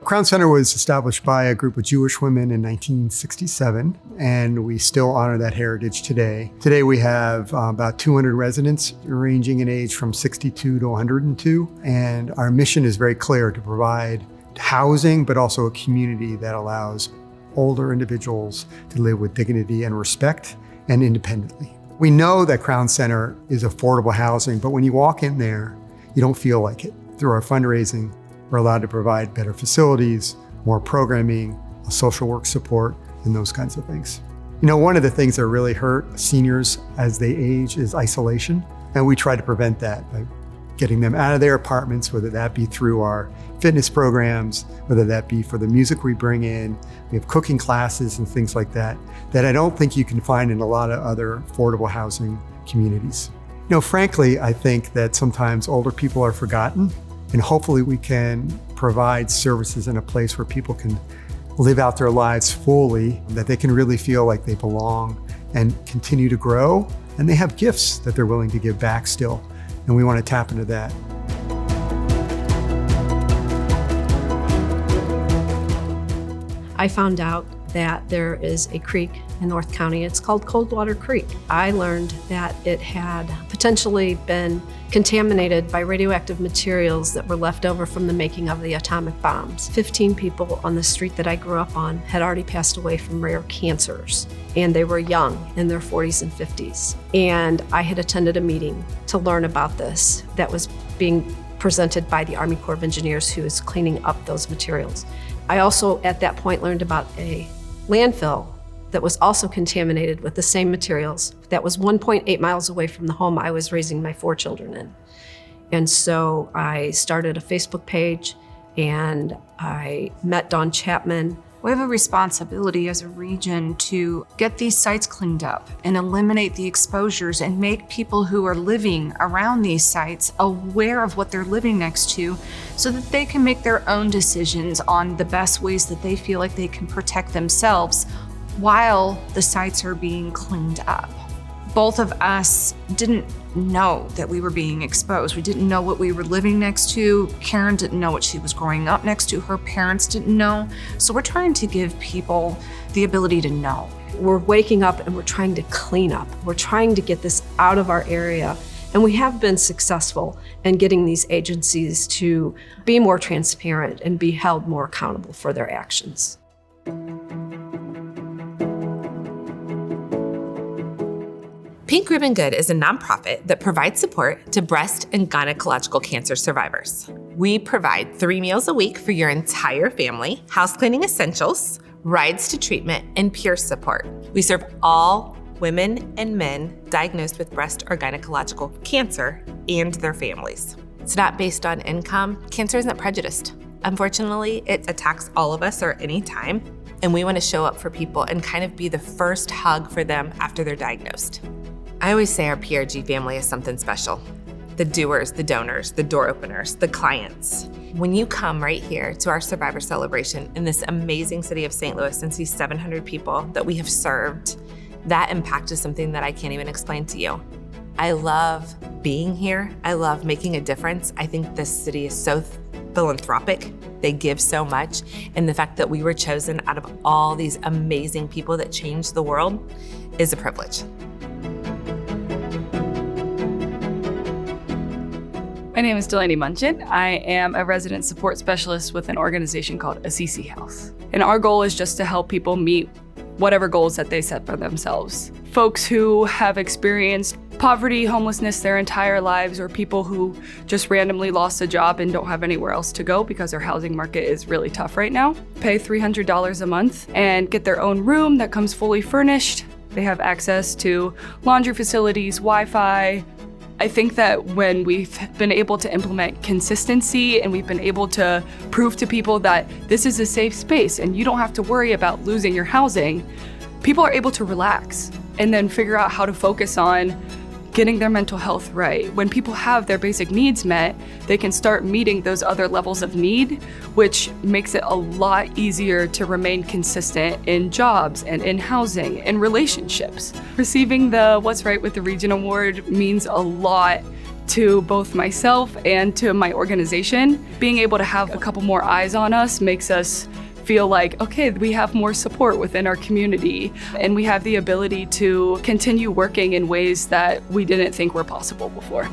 Crown Center was established by a group of Jewish women in 1967, and we still honor that heritage today. Today we have about 200 residents ranging in age from 62 to 102, and our mission is very clear: to provide housing, but also a community that allows older individuals to live with dignity and respect and independently. We know that Crown Center is affordable housing, but when you walk in there, you don't feel like it. Through our fundraising, we're allowed to provide better facilities, more programming, social work support, and those kinds of things. You know, one of the things that really hurt seniors as they age is isolation, and we try to prevent that by getting them out of their apartments, whether that be through our fitness programs, whether that be for the music we bring in. We have cooking classes and things like that I don't think you can find in a lot of other affordable housing communities. You know, frankly, I think that sometimes older people are forgotten, and hopefully we can provide services in a place where people can live out their lives fully, that they can really feel like they belong and continue to grow, and they have gifts that they're willing to give back still. And we want to tap into that. I found out that there is a creek in North County. It's called Coldwater Creek. I learned that it had potentially been contaminated by radioactive materials that were left over from the making of the atomic bombs. 15 people on the street that I grew up on had already passed away from rare cancers, and they were young, in their 40s and 50s. And I had attended a meeting to learn about this that was being presented by the Army Corps of Engineers, who is cleaning up those materials. I also, at that point, learned about a landfill that was also contaminated with the same materials that was 1.8 miles away from the home I was raising my 4 children in. And so I started a Facebook page, and I met Dawn Chapman. We have a responsibility as a region to get these sites cleaned up and eliminate the exposures and make people who are living around these sites aware of what they're living next to, so that they can make their own decisions on the best ways that they feel like they can protect themselves while the sites are being cleaned up. Both of us didn't know that we were being exposed. We didn't know what we were living next to. Karen didn't know what she was growing up next to. Her parents didn't know. So we're trying to give people the ability to know. We're waking up and we're trying to clean up. We're trying to get this out of our area. And we have been successful in getting these agencies to be more transparent and be held more accountable for their actions. Pink Ribbon Good is a nonprofit that provides support to breast and gynecological cancer survivors. We provide 3 meals a week for your entire family, house cleaning essentials, rides to treatment, and peer support. We serve all women and men diagnosed with breast or gynecological cancer and their families. It's not based on income. Cancer isn't prejudiced. Unfortunately, it attacks all of us at any time, and we want to show up for people and kind of be the first hug for them after they're diagnosed. I always say our PRG family is something special. The doers, the donors, the door openers, the clients. When you come right here to our Survivor Celebration in this amazing city of St. Louis and see 700 people that we have served, that impact is something that I can't even explain to you. I love being here. I love making a difference. I think this city is so philanthropic. They give so much. And the fact that we were chosen out of all these amazing people that changed the world is a privilege. My name is Delaney Munchin. I am a resident support specialist with an organization called Assisi Health. And our goal is just to help people meet whatever goals that they set for themselves. Folks who have experienced poverty, homelessness their entire lives, or people who just randomly lost a job and don't have anywhere else to go because our housing market is really tough right now, pay $300 a month and get their own room that comes fully furnished. They have access to laundry facilities, Wi-Fi. I think that when we've been able to implement consistency and we've been able to prove to people that this is a safe space and you don't have to worry about losing your housing, people are able to relax and then figure out how to focus on getting their mental health right. When people have their basic needs met, they can start meeting those other levels of need, which makes it a lot easier to remain consistent in jobs and in housing and relationships. Receiving the What's Right with the Region Award means a lot to both myself and to my organization. Being able to have a couple more eyes on us makes us feel like, okay, we have more support within our community and we have the ability to continue working in ways that we didn't think were possible before.